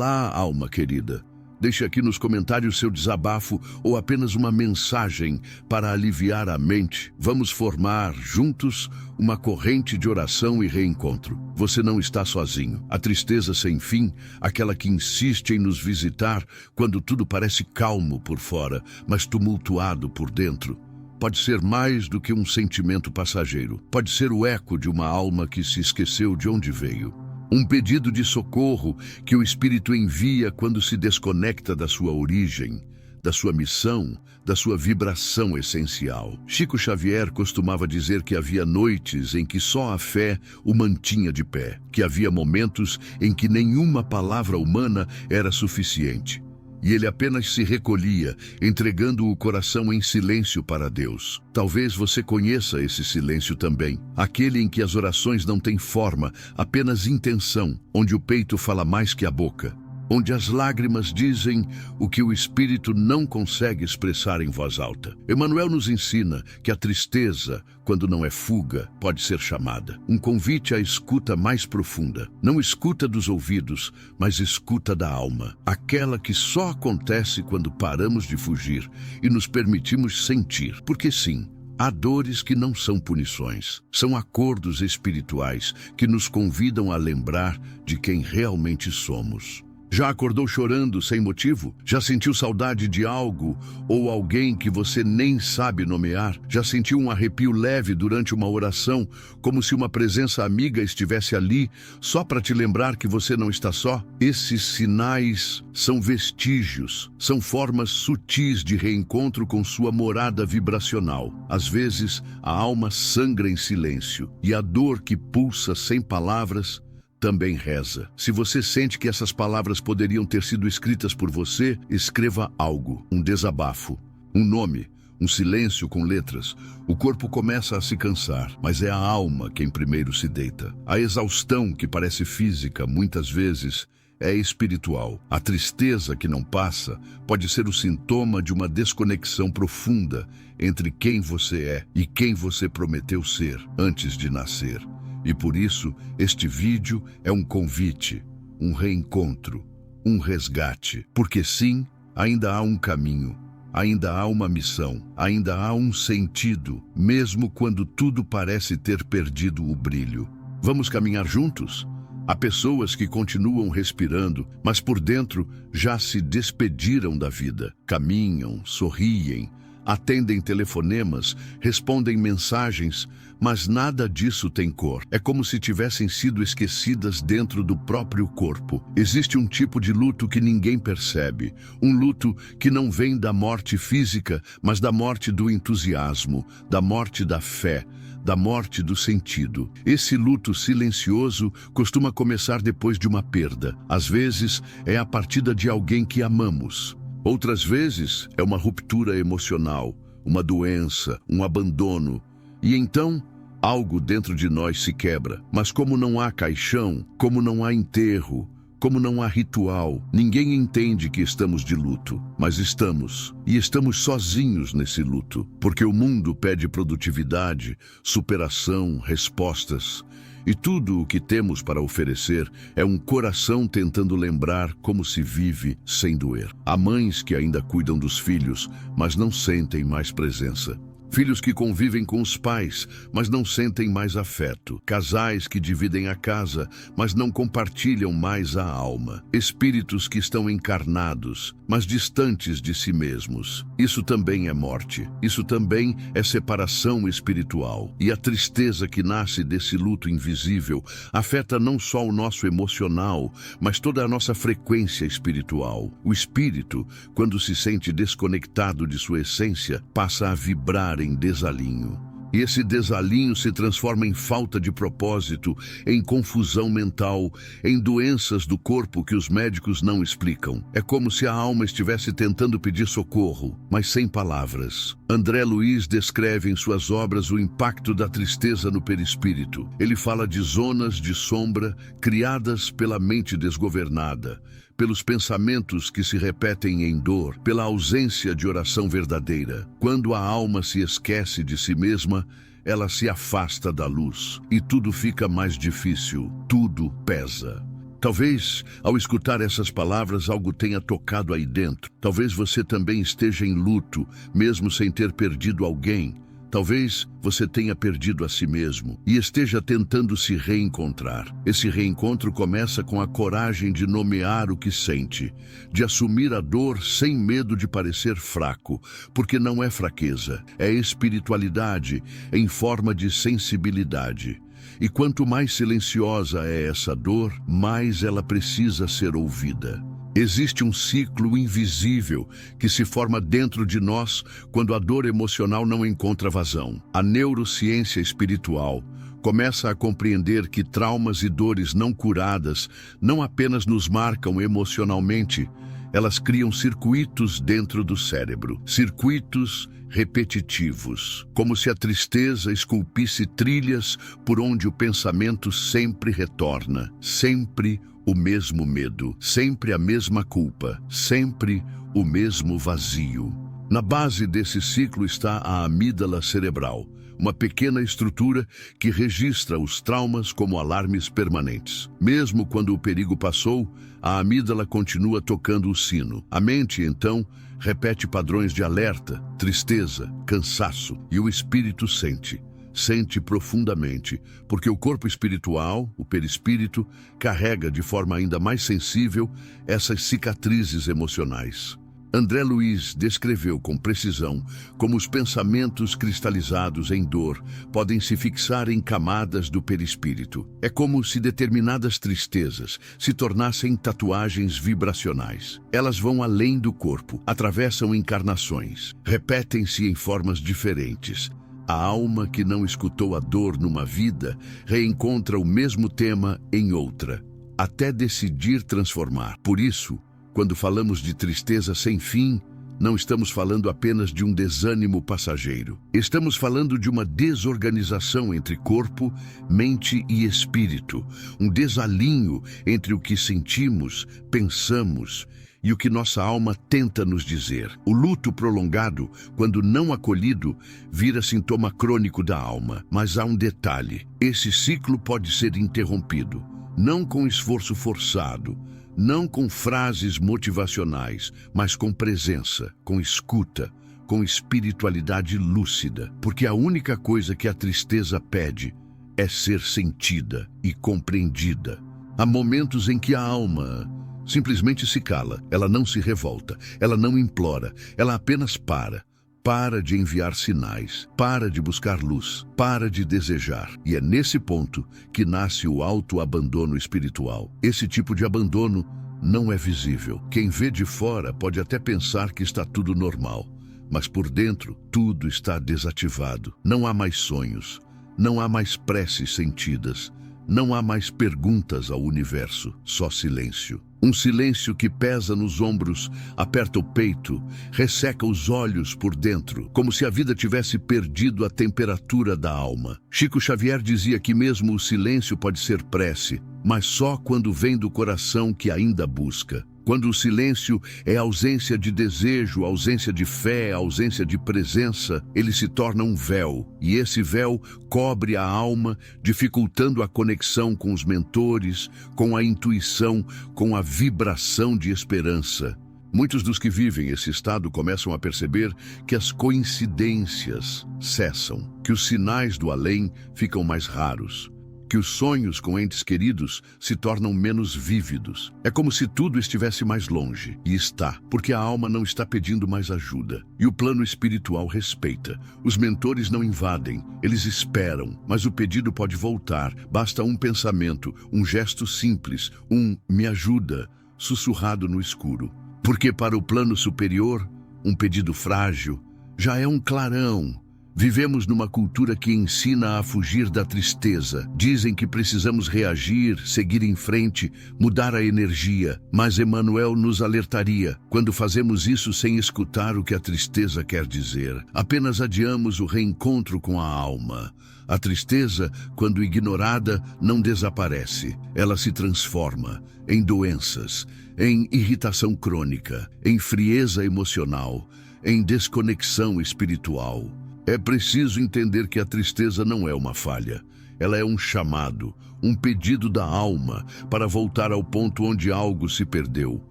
Olá, alma querida. Deixe aqui nos comentários seu desabafo ou apenas uma mensagem para aliviar a mente. Vamos formar, juntos, uma corrente de oração e reencontro. Você não está sozinho. A tristeza sem fim, aquela que insiste em nos visitar quando tudo parece calmo por fora, mas tumultuado por dentro, pode ser mais do que um sentimento passageiro. Pode ser o eco de uma alma que se esqueceu de onde veio. Um pedido de socorro que o Espírito envia quando se desconecta da sua origem, da sua missão, da sua vibração essencial. Chico Xavier costumava dizer que havia noites em que só a fé o mantinha de pé, que havia momentos em que nenhuma palavra humana era suficiente. E ele apenas se recolhia, entregando o coração em silêncio para Deus. Talvez você conheça esse silêncio também, aquele em que as orações não têm forma, apenas intenção, onde o peito fala mais que a boca, onde as lágrimas dizem o que o espírito não consegue expressar em voz alta. Emmanuel nos ensina que a tristeza, quando não é fuga, pode ser chamada. Um convite à escuta mais profunda. Não escuta dos ouvidos, mas escuta da alma. Aquela que só acontece quando paramos de fugir e nos permitimos sentir. Porque sim, há dores que não são punições. São acordos espirituais que nos convidam a lembrar de quem realmente somos. Já acordou chorando sem motivo? Já sentiu saudade de algo ou alguém que você nem sabe nomear? Já sentiu um arrepio leve durante uma oração, como se uma presença amiga estivesse ali, só para te lembrar que você não está só? Esses sinais são vestígios, são formas sutis de reencontro com sua morada vibracional. Às vezes, a alma sangra em silêncio, e a dor que pulsa sem palavras também reza. Se você sente que essas palavras poderiam ter sido escritas por você, escreva algo, um desabafo, um nome, um silêncio com letras. O corpo começa a se cansar, mas é a alma quem primeiro se deita. A exaustão, que parece física, muitas vezes é espiritual. A tristeza que não passa pode ser o sintoma de uma desconexão profunda entre quem você é e quem você prometeu ser antes de nascer. E por isso, este vídeo é um convite, um reencontro, um resgate. Porque sim, ainda há um caminho, ainda há uma missão, ainda há um sentido, mesmo quando tudo parece ter perdido o brilho. Vamos caminhar juntos? Há pessoas que continuam respirando, mas por dentro já se despediram da vida. Caminham, sorriem, atendem telefonemas, respondem mensagens, mas nada disso tem cor. É como se tivessem sido esquecidas dentro do próprio corpo. Existe um tipo de luto que ninguém percebe. Um luto que não vem da morte física, mas da morte do entusiasmo, da morte da fé, da morte do sentido. Esse luto silencioso costuma começar depois de uma perda. Às vezes, é a partida de alguém que amamos. Outras vezes, é uma ruptura emocional, uma doença, um abandono. E então, algo dentro de nós se quebra. Mas como não há caixão, como não há enterro, como não há ritual, ninguém entende que estamos de luto. Mas estamos. E estamos sozinhos nesse luto. Porque o mundo pede produtividade, superação, respostas. E tudo o que temos para oferecer é um coração tentando lembrar como se vive sem doer. Há mães que ainda cuidam dos filhos, mas não sentem mais presença. Filhos que convivem com os pais, mas não sentem mais afeto. Casais que dividem a casa, mas não compartilham mais a alma. Espíritos que estão encarnados, mas distantes de si mesmos. Isso também é morte. Isso também é separação espiritual. E a tristeza que nasce desse luto invisível afeta não só o nosso emocional, mas toda a nossa frequência espiritual. O espírito, quando se sente desconectado de sua essência, passa a vibrar em desalinho. E esse desalinho se transforma em falta de propósito, em confusão mental, em doenças do corpo que os médicos não explicam. É como se a alma estivesse tentando pedir socorro, mas sem palavras. André Luiz descreve em suas obras o impacto da tristeza no perispírito. Ele fala de zonas de sombra criadas pela mente desgovernada, pelos pensamentos que se repetem em dor, pela ausência de oração verdadeira. Quando a alma se esquece de si mesma, ela se afasta da luz e tudo fica mais difícil, tudo pesa. Talvez, ao escutar essas palavras, algo tenha tocado aí dentro. Talvez você também esteja em luto, mesmo sem ter perdido alguém. Talvez você tenha perdido a si mesmo e esteja tentando se reencontrar. Esse reencontro começa com a coragem de nomear o que sente, de assumir a dor sem medo de parecer fraco, porque não é fraqueza, é espiritualidade em forma de sensibilidade. E quanto mais silenciosa é essa dor, mais ela precisa ser ouvida. Existe um ciclo invisível que se forma dentro de nós quando a dor emocional não encontra vazão. A neurociência espiritual começa a compreender que traumas e dores não curadas não apenas nos marcam emocionalmente, elas criam circuitos dentro do cérebro, circuitos repetitivos, como se a tristeza esculpisse trilhas por onde o pensamento sempre retorna, sempre o mesmo medo, sempre a mesma culpa, sempre o mesmo vazio. Na base desse ciclo está a amígdala cerebral, uma pequena estrutura que registra os traumas como alarmes permanentes. Mesmo quando o perigo passou, a amígdala continua tocando o sino. A mente, então, repete padrões de alerta, tristeza, cansaço, e o espírito sente profundamente, porque o corpo espiritual, o perispírito, carrega de forma ainda mais sensível essas cicatrizes emocionais. André Luiz descreveu com precisão como os pensamentos cristalizados em dor podem se fixar em camadas do perispírito. É como se determinadas tristezas se tornassem tatuagens vibracionais. Elas vão além do corpo, atravessam encarnações, repetem-se em formas diferentes. A alma que não escutou a dor numa vida reencontra o mesmo tema em outra, até decidir transformar. Por isso, quando falamos de tristeza sem fim, não estamos falando apenas de um desânimo passageiro. Estamos falando de uma desorganização entre corpo, mente e espírito, um desalinho entre o que sentimos, pensamos e o que nossa alma tenta nos dizer. O luto prolongado, quando não acolhido, vira sintoma crônico da alma. Mas há um detalhe: esse ciclo pode ser interrompido, não com esforço forçado, não com frases motivacionais, mas com presença, com escuta, com espiritualidade lúcida. Porque a única coisa que a tristeza pede é ser sentida e compreendida. Há momentos em que a alma simplesmente se cala, ela não se revolta, ela não implora, ela apenas para. Para de enviar sinais, para de buscar luz, para de desejar. E é nesse ponto que nasce o autoabandono espiritual. Esse tipo de abandono não é visível. Quem vê de fora pode até pensar que está tudo normal, mas por dentro tudo está desativado. Não há mais sonhos, não há mais preces sentidas, não há mais perguntas ao universo, só silêncio. Um silêncio que pesa nos ombros, aperta o peito, resseca os olhos por dentro, como se a vida tivesse perdido a temperatura da alma. Chico Xavier dizia que mesmo o silêncio pode ser prece, mas só quando vem do coração que ainda busca. Quando o silêncio é ausência de desejo, ausência de fé, ausência de presença, ele se torna um véu, e esse véu cobre a alma, dificultando a conexão com os mentores, com a intuição, com a vibração de esperança. Muitos dos que vivem esse estado começam a perceber que as coincidências cessam, que os sinais do além ficam mais raros, que os sonhos com entes queridos se tornam menos vívidos. É como se tudo estivesse mais longe, e está, porque a alma não está pedindo mais ajuda. E o plano espiritual respeita. Os mentores não invadem, eles esperam, mas o pedido pode voltar. Basta um pensamento, um gesto simples, um "me ajuda", sussurrado no escuro. Porque para o plano superior, um pedido frágil já é um clarão. Vivemos numa cultura que ensina a fugir da tristeza. Dizem que precisamos reagir, seguir em frente, mudar a energia. Mas Emmanuel nos alertaria: quando fazemos isso sem escutar o que a tristeza quer dizer, apenas adiamos o reencontro com a alma. A tristeza, quando ignorada, não desaparece. Ela se transforma em doenças, em irritação crônica, em frieza emocional, em desconexão espiritual. É preciso entender que a tristeza não é uma falha. Ela é um chamado, um pedido da alma para voltar ao ponto onde algo se perdeu.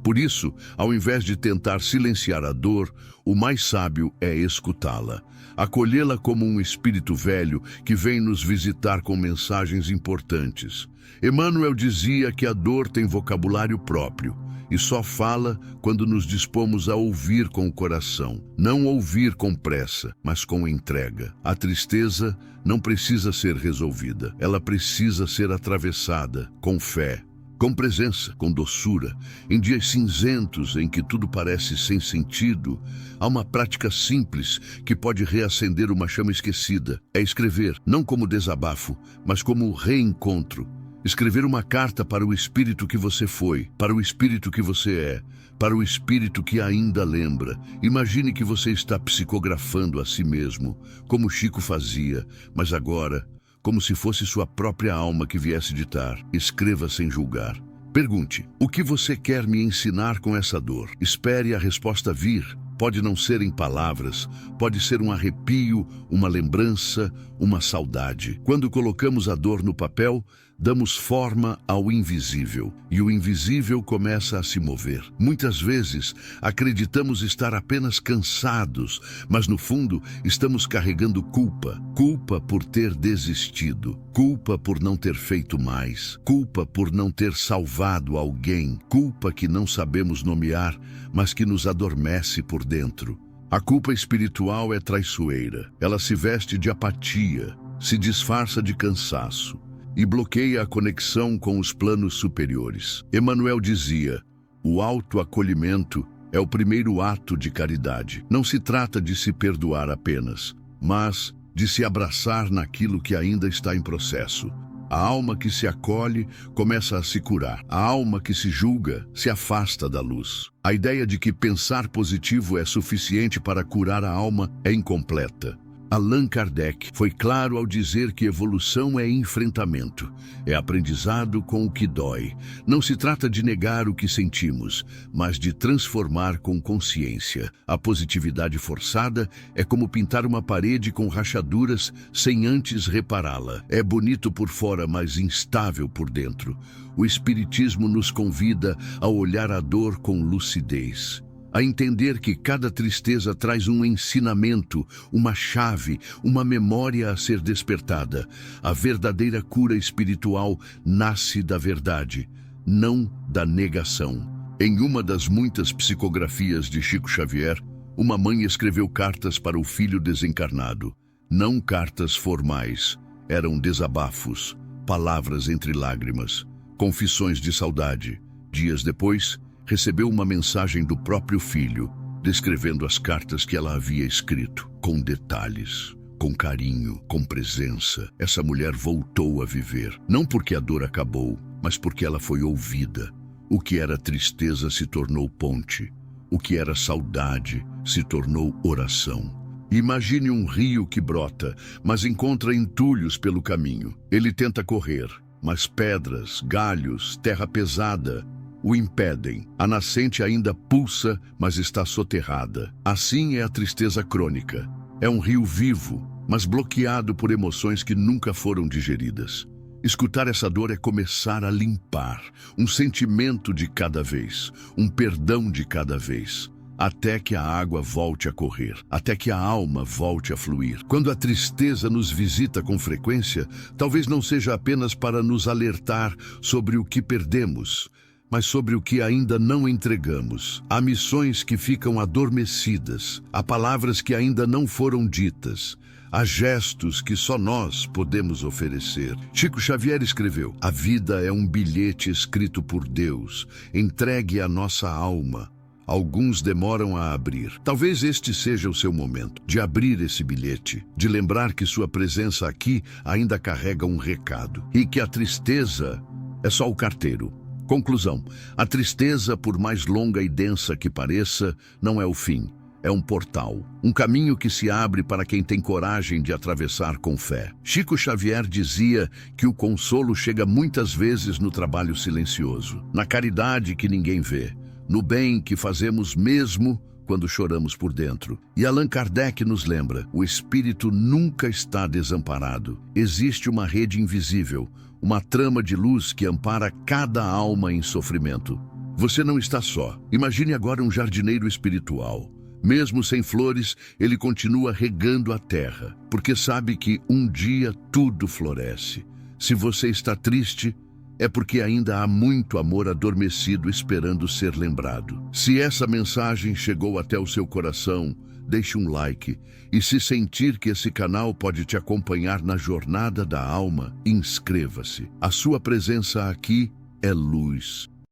Por isso, ao invés de tentar silenciar a dor, o mais sábio é escutá-la, acolhê-la como um espírito velho que vem nos visitar com mensagens importantes. Emmanuel dizia que a dor tem vocabulário próprio e só fala quando nos dispomos a ouvir com o coração. Não ouvir com pressa, mas com entrega. A tristeza não precisa ser resolvida, ela precisa ser atravessada com fé, com presença, com doçura. Em dias cinzentos em que tudo parece sem sentido, há uma prática simples que pode reacender uma chama esquecida. É escrever, não como desabafo, mas como reencontro. Escrever uma carta para o espírito que você foi, para o espírito que você é, para o espírito que ainda lembra. Imagine que você está psicografando a si mesmo, como Chico fazia, mas agora, como se fosse sua própria alma que viesse ditar. Escreva sem julgar. Pergunte: o que você quer me ensinar com essa dor? Espere a resposta vir. Pode não ser em palavras, pode ser um arrepio, uma lembrança, uma saudade. Quando colocamos a dor no papel, damos forma ao invisível, e o invisível começa a se mover. Muitas vezes, acreditamos estar apenas cansados, mas no fundo, estamos carregando culpa. Culpa por ter desistido, culpa por não ter feito mais, culpa por não ter salvado alguém, culpa que não sabemos nomear, mas que nos adormece por dentro. A culpa espiritual é traiçoeira. Ela se veste de apatia, se disfarça de cansaço e bloqueia a conexão com os planos superiores. Emmanuel dizia: o autoacolhimento é o primeiro ato de caridade. Não se trata de se perdoar apenas, mas de se abraçar naquilo que ainda está em processo. A alma que se acolhe começa a se curar. A alma que se julga se afasta da luz. A ideia de que pensar positivo é suficiente para curar a alma é incompleta. Allan Kardec foi claro ao dizer que evolução é enfrentamento, é aprendizado com o que dói. Não se trata de negar o que sentimos, mas de transformar com consciência. A positividade forçada é como pintar uma parede com rachaduras sem antes repará-la. É bonito por fora, mas instável por dentro. O Espiritismo nos convida a olhar a dor com lucidez, a entender que cada tristeza traz um ensinamento, uma chave, uma memória a ser despertada. A verdadeira cura espiritual nasce da verdade, não da negação. Em uma das muitas psicografias de Chico Xavier, uma mãe escreveu cartas para o filho desencarnado. Não cartas formais, eram desabafos, palavras entre lágrimas, confissões de saudade. Dias depois, recebeu uma mensagem do próprio filho, descrevendo as cartas que ela havia escrito, com detalhes, com carinho, com presença. Essa mulher voltou a viver, não porque a dor acabou, mas porque ela foi ouvida. O que era tristeza se tornou ponte, o que era saudade se tornou oração. Imagine um rio que brota, mas encontra entulhos pelo caminho. Ele tenta correr, mas pedras, galhos, terra pesada o impedem. A nascente ainda pulsa, mas está soterrada. Assim é a tristeza crônica. É um rio vivo, mas bloqueado por emoções que nunca foram digeridas. Escutar essa dor é começar a limpar, um sentimento de cada vez, um perdão de cada vez, até que a água volte a correr, até que a alma volte a fluir. Quando a tristeza nos visita com frequência, talvez não seja apenas para nos alertar sobre o que perdemos, mas sobre o que ainda não entregamos. Há missões que ficam adormecidas, há palavras que ainda não foram ditas, há gestos que só nós podemos oferecer. Chico Xavier escreveu: a vida é um bilhete escrito por Deus, entregue à nossa alma. Alguns demoram a abrir. Talvez este seja o seu momento de abrir esse bilhete, de lembrar que sua presença aqui ainda carrega um recado e que a tristeza é só o carteiro. Conclusão: a tristeza, por mais longa e densa que pareça, não é o fim. É um portal, um caminho que se abre para quem tem coragem de atravessar com fé. Chico Xavier dizia que o consolo chega muitas vezes no trabalho silencioso, na caridade que ninguém vê, no bem que fazemos mesmo quando choramos por dentro. E Allan Kardec nos lembra: o espírito nunca está desamparado. Existe uma rede invisível, uma trama de luz que ampara cada alma em sofrimento. Você não está só. Imagine agora um jardineiro espiritual. Mesmo sem flores, ele continua regando a terra, porque sabe que um dia tudo floresce. Se você está triste, é porque ainda há muito amor adormecido esperando ser lembrado. Se essa mensagem chegou até o seu coração, deixe um like. E se sentir que esse canal pode te acompanhar na jornada da alma, inscreva-se. A sua presença aqui é luz.